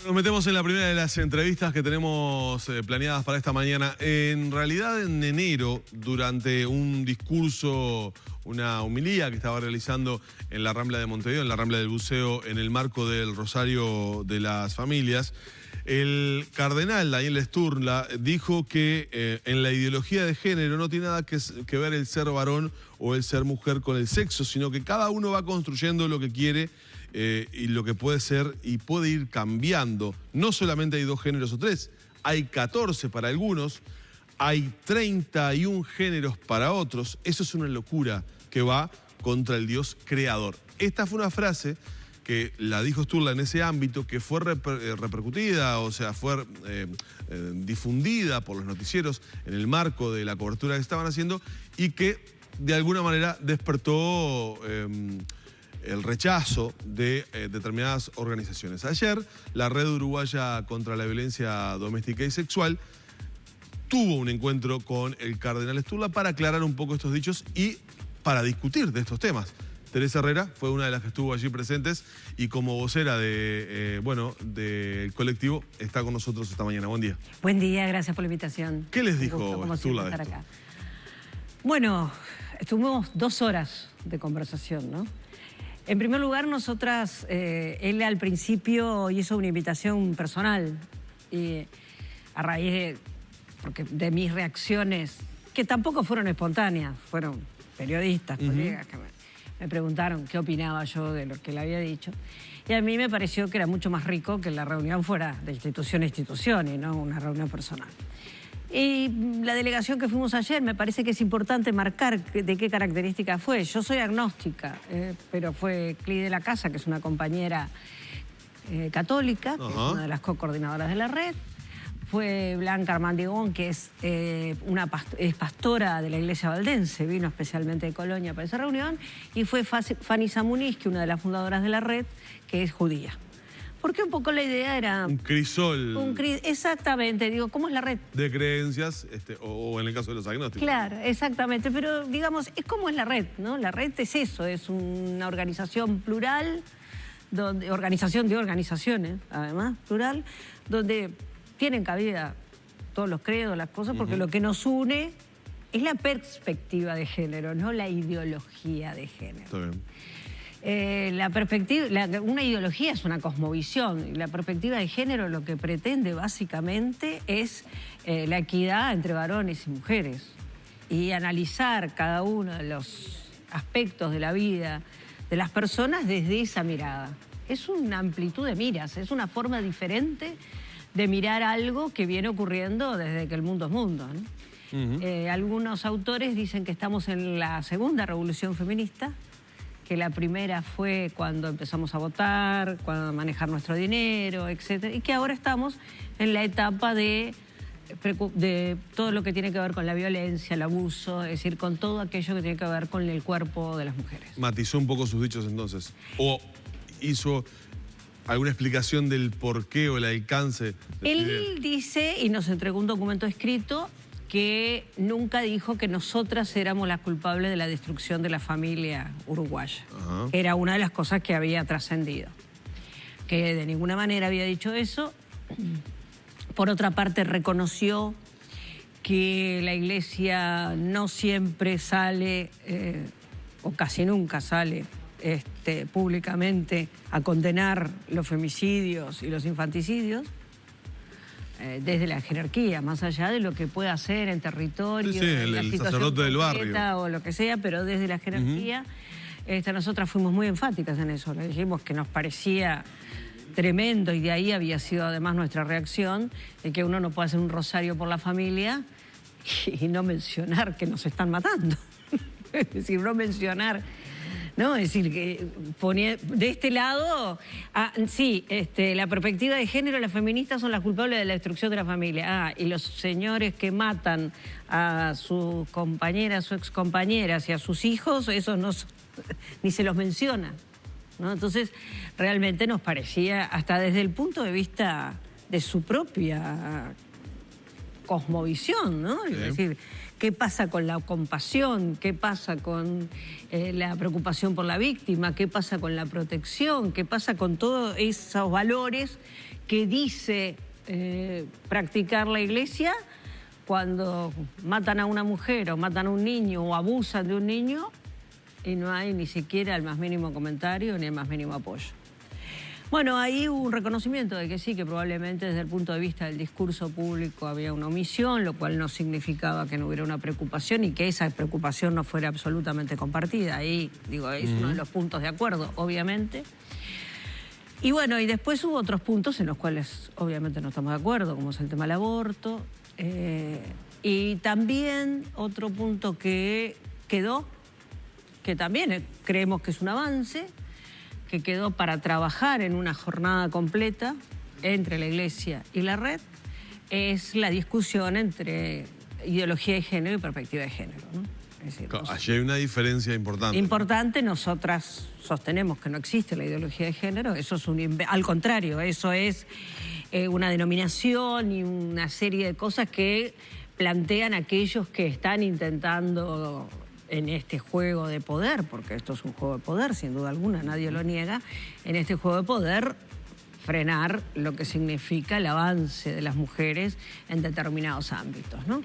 Nos metemos en la primera de las entrevistas que tenemos planeadas para esta mañana. En realidad, en enero, durante un discurso, una homilía que estaba realizando en la Rambla de Montevideo, en la Rambla del Buceo, en el marco del Rosario de las Familias, el cardenal Daniel Sturla dijo que en la ideología de género no tiene nada que ver el ser varón o el ser mujer con el sexo, sino que cada uno va construyendo lo que quiere y lo que puede ser y puede ir cambiando. No solamente hay 2 géneros o 3, hay 14 para algunos, hay 31 géneros para otros. Eso es una locura que va contra el Dios creador. Esta fue una frase que la dijo Sturla en ese ámbito, que fue repercutida, o sea, fue difundida por los noticieros en el marco de la cobertura que estaban haciendo y que de alguna manera despertó el rechazo de determinadas organizaciones. Ayer, la Red Uruguaya contra la Violencia Doméstica y Sexual tuvo un encuentro con el cardenal Sturla para aclarar un poco estos dichos y para discutir de estos temas. Teresa Herrera fue una de las que estuvo allí presentes y como vocera del colectivo está con nosotros esta mañana. Buen día. Buen día, gracias por la invitación. ¿Qué les dijo Sturla de esto? Acá. Bueno, estuvimos 2 horas de conversación, ¿no? En primer lugar, nosotras, él al principio hizo una invitación personal y a raíz de mis reacciones, que tampoco fueron espontáneas, fueron periodistas, colegas que me preguntaron qué opinaba yo de lo que le había dicho. Y a mí me pareció que era mucho más rico que la reunión fuera de institución a institución y no una reunión personal. Y la delegación que fuimos ayer, me parece que es importante marcar de qué característica fue. Yo soy agnóstica, pero fue Cli de la Casa, que es una compañera católica, que es una de las co-coordinadoras de la red. Fue Blanca Armandigón, que es pastora de la Iglesia Valdense, vino especialmente de Colonia para esa reunión. Y fue Fanny Samuniz, que es una de las fundadoras de la red, que es judía. Porque un poco la idea era... Un crisol. Exactamente, digo, ¿cómo es la red? De creencias, o en el caso de los agnósticos. Claro, exactamente, pero digamos, es como es la red, ¿no? La red es eso, es una organización plural, organización de organizaciones, además, plural, donde tienen cabida todos los credos, las cosas, porque lo que nos une es la perspectiva de género, no la ideología de género. Está bien. Una ideología es una cosmovisión y la perspectiva de género lo que pretende básicamente es la equidad entre varones y mujeres y analizar cada uno de los aspectos de la vida de las personas desde esa mirada. Es una amplitud de miras, es una forma diferente de mirar algo que viene ocurriendo desde que el mundo es mundo, ¿no? Algunos autores dicen que estamos en la segunda revolución feminista, que la primera fue cuando empezamos a votar, cuando a manejar nuestro dinero, etc. Y que ahora estamos en la etapa de todo lo que tiene que ver con la violencia, el abuso, es decir, con todo aquello que tiene que ver con el cuerpo de las mujeres. Matizó un poco sus dichos entonces, o hizo alguna explicación del porqué o el alcance. Él dice, y nos entregó un documento escrito, que nunca dijo que nosotras éramos las culpables de la destrucción de la familia uruguaya. Era una de las cosas que había trascendido. Que de ninguna manera había dicho eso. Por otra parte, reconoció que la Iglesia no siempre sale, o casi nunca sale, públicamente a condenar los femicidios y los infanticidios. Desde la jerarquía, más allá de lo que pueda hacer en territorio, el sacerdote del barrio o lo que sea, pero desde la jerarquía, nosotras fuimos muy enfáticas en eso. Le dijimos que nos parecía tremendo y de ahí había sido además nuestra reacción, de que uno no puede hacer un rosario por la familia y no mencionar que nos están matando. Es decir, no mencionar... ¿no? Es decir, que ponía de este lado, la perspectiva de género, las feministas son las culpables de la destrucción de la familia. Y los señores que matan a sus compañeras o excompañeras y a sus hijos, eso no, ni se los menciona, ¿no? Entonces, realmente nos parecía, hasta desde el punto de vista de su propia cosmovisión, ¿no? Es decir, ¿Qué pasa con la compasión? ¿Qué pasa con la preocupación por la víctima? ¿Qué pasa con la protección? ¿Qué pasa con todos esos valores que dice practicar la Iglesia cuando matan a una mujer o matan a un niño o abusan de un niño y no hay ni siquiera el más mínimo comentario ni el más mínimo apoyo? Bueno, ahí hubo un reconocimiento de que sí, que probablemente desde el punto de vista del discurso público había una omisión, lo cual no significaba que no hubiera una preocupación y que esa preocupación no fuera absolutamente compartida. Ahí, digo, es uno de los puntos de acuerdo, obviamente. Y bueno, y después hubo otros puntos en los cuales obviamente no estamos de acuerdo, como es el tema del aborto. Y también otro punto que quedó, que también creemos que es un avance, que quedó para trabajar en una jornada completa entre la Iglesia y la red, es la discusión entre ideología de género y perspectiva de género, ¿no? Es decir, allí hay una diferencia importante. Importante, nosotras sostenemos que no existe la ideología de género, eso es al contrario, eso es una denominación y una serie de cosas que plantean aquellos que están intentando en este juego de poder, porque esto es un juego de poder, sin duda alguna, nadie lo niega, en este juego de poder frenar lo que significa el avance de las mujeres en determinados ámbitos, ¿no?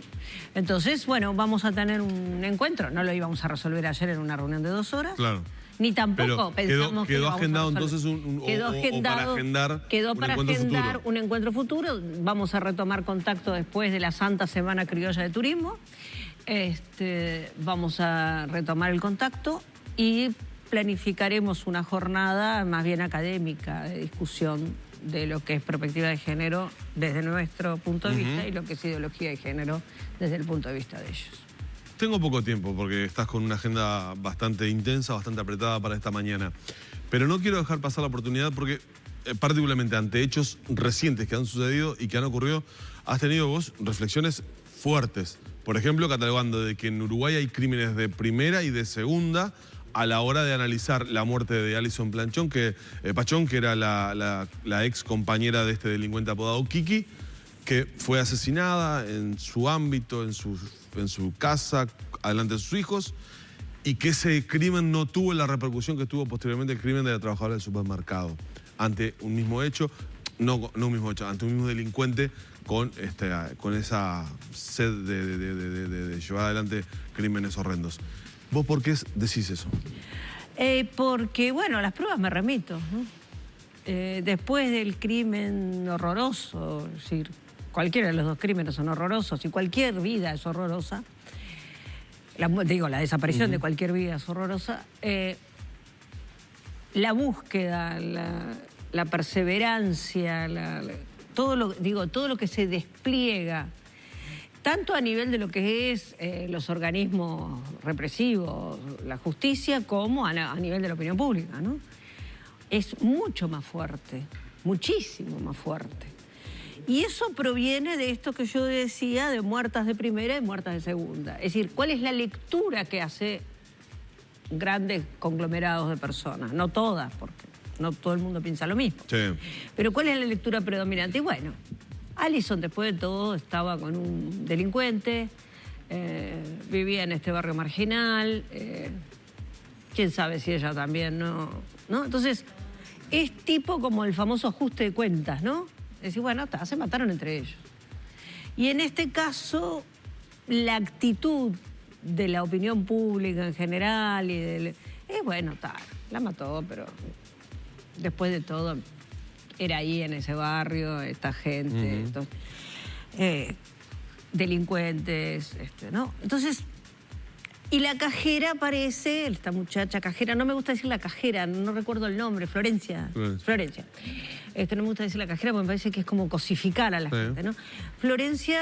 Entonces, bueno, vamos a tener un encuentro, no lo íbamos a resolver ayer en una reunión de 2 horas. Claro. Ni tampoco pensamos que quedó agendado entonces quedó para agendar un encuentro futuro. Vamos a retomar contacto después de la Santa Semana Criolla de Turismo. Vamos a retomar el contacto y planificaremos una jornada más bien académica de discusión de lo que es perspectiva de género desde nuestro punto de vista y lo que es ideología de género desde el punto de vista de ellos. Tengo poco tiempo porque estás con una agenda bastante intensa, bastante apretada para esta mañana. Pero no quiero dejar pasar la oportunidad porque, particularmente ante hechos recientes que han sucedido y que han ocurrido, has tenido vos reflexiones fuertes. Por ejemplo, catalogando de que en Uruguay hay crímenes de primera y de segunda a la hora de analizar la muerte de Alison Pachón, que era la ex compañera de este delincuente apodado Kiki, que fue asesinada en su ámbito, en su casa, delante de sus hijos, y que ese crimen no tuvo la repercusión que tuvo posteriormente el crimen de la trabajadora del supermercado. Ante un mismo hecho, no un mismo hecho, ante un mismo delincuente con esa sed de llevar adelante crímenes horrendos. ¿Vos por qué decís eso? Porque, bueno, las pruebas me remito, ¿no? Después del crimen horroroso, es decir, cualquiera de los dos crímenes son horrorosos y cualquier vida es horrorosa, la desaparición de cualquier vida es horrorosa, la búsqueda, la perseverancia, todo lo que se despliega, tanto a nivel de lo que es los organismos represivos, la justicia, como a nivel de la opinión pública, ¿no? Es mucho más fuerte, muchísimo más fuerte. Y eso proviene de esto que yo decía de muertas de primera y muertas de segunda. Es decir, ¿cuál es la lectura que hace grandes conglomerados de personas? No todas, porque no todo el mundo piensa lo mismo. Sí. Pero ¿cuál es la lectura predominante? Y bueno, Alison, después de todo, estaba con un delincuente, vivía en este barrio marginal, quién sabe si ella también, ¿no? Entonces, es tipo como el famoso ajuste de cuentas, ¿no? Es decir, bueno, se mataron entre ellos. Y en este caso, la actitud de la opinión pública en general y bueno, la mató, pero después de todo era ahí en ese barrio, esta gente, estos, delincuentes, ¿no? Entonces, y la cajera aparece, esta muchacha cajera, no me gusta decir la cajera, no recuerdo el nombre, Florencia. No me gusta decir la cajera porque me parece que es como cosificar a la gente, ¿no? Florencia,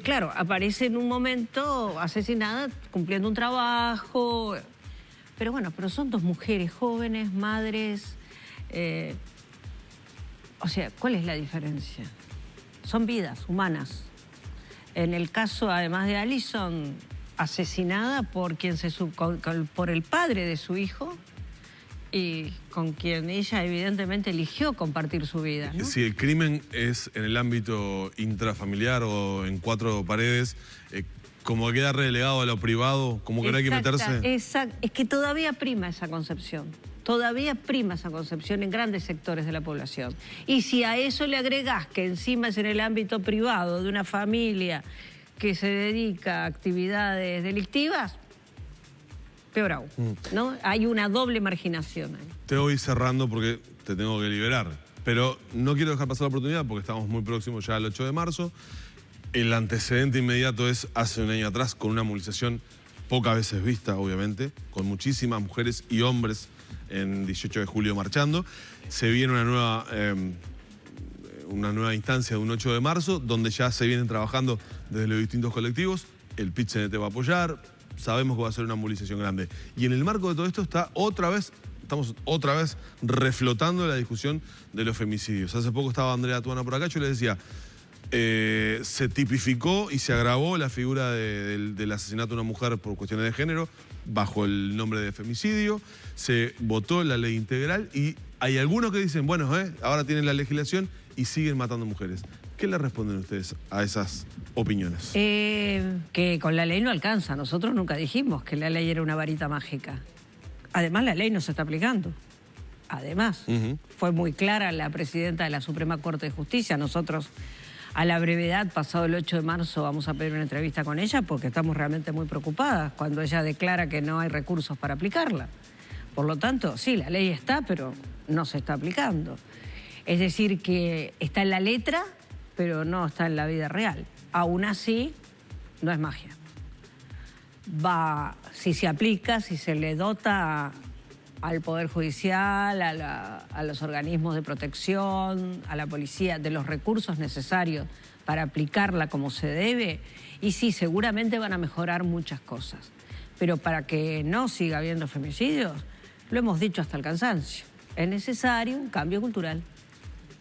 claro, aparece en un momento asesinada, cumpliendo un trabajo, pero bueno, son 2 mujeres jóvenes, madres, o sea, ¿cuál es la diferencia? Son vidas humanas. En el caso, además de Alison, asesinada por por el padre de su hijo y con quien ella evidentemente eligió compartir su vida, ¿no? Si el crimen es en el ámbito intrafamiliar o en 4 paredes, Como queda relegado a lo privado, como que no hay que meterse. Es que todavía prima esa concepción. Todavía prima esa concepción en grandes sectores de la población. Y si a eso le agregás que encima es en el ámbito privado de una familia que se dedica a actividades delictivas, peor aún, ¿no? Hay una doble marginación ahí. Te voy cerrando porque te tengo que liberar. Pero no quiero dejar pasar la oportunidad porque estamos muy próximos ya al 8 de marzo. El antecedente inmediato es hace un año atrás con una movilización pocas veces vista, obviamente, con muchísimas mujeres y hombres en 18 de julio marchando. Se viene una nueva instancia de un 8 de marzo donde ya se vienen trabajando desde los distintos colectivos. El PIT-CNT va a apoyar, sabemos que va a ser una movilización grande. Y en el marco de todo esto estamos otra vez reflotando la discusión de los femicidios. Hace poco estaba Andrea Tuana por acá, yo les decía, se tipificó y se agravó la figura del asesinato de una mujer por cuestiones de género bajo el nombre de femicidio, se votó la ley integral y hay algunos que dicen, bueno, ahora tienen la legislación y siguen matando mujeres. ¿Qué le responden ustedes a esas opiniones? Que con la ley no alcanza. Nosotros nunca dijimos que la ley era una varita mágica. Además, la ley no se está aplicando. Además, fue muy clara la presidenta de la Suprema Corte de Justicia. Nosotros, a la brevedad, pasado el 8 de marzo, vamos a pedir una entrevista con ella porque estamos realmente muy preocupadas cuando ella declara que no hay recursos para aplicarla. Por lo tanto, sí, la ley está, pero no se está aplicando. Es decir, que está en la letra, pero no está en la vida real. Aún así, no es magia. Si se aplica, si se le dota al Poder Judicial, a los organismos de protección, a la policía, de los recursos necesarios para aplicarla como se debe, y sí, seguramente van a mejorar muchas cosas. Pero para que no siga habiendo femicidios, lo hemos dicho hasta el cansancio, es necesario un cambio cultural.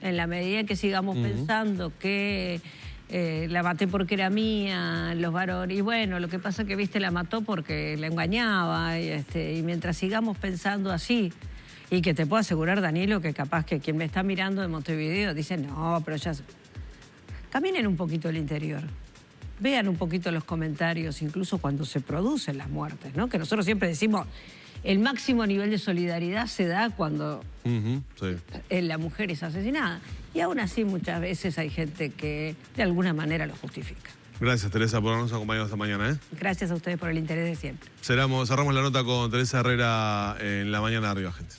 En la medida en que sigamos pensando que la maté porque era mía, los varones, y bueno, lo que pasa es que, viste, la mató porque la engañaba, y mientras sigamos pensando así, y que te puedo asegurar, Danilo, que capaz que quien me está mirando de Montevideo dice, no, pero ya... Caminen un poquito el interior, vean un poquito los comentarios, incluso cuando se producen las muertes, ¿no? Que nosotros siempre decimos, el máximo nivel de solidaridad se da cuando la mujer es asesinada. Y aún así muchas veces hay gente que de alguna manera lo justifica. Gracias, Teresa, por habernos acompañado esta mañana. Gracias a ustedes por el interés de siempre. Cerramos la nota con Teresa Herrera en La Mañana Arriba, gente.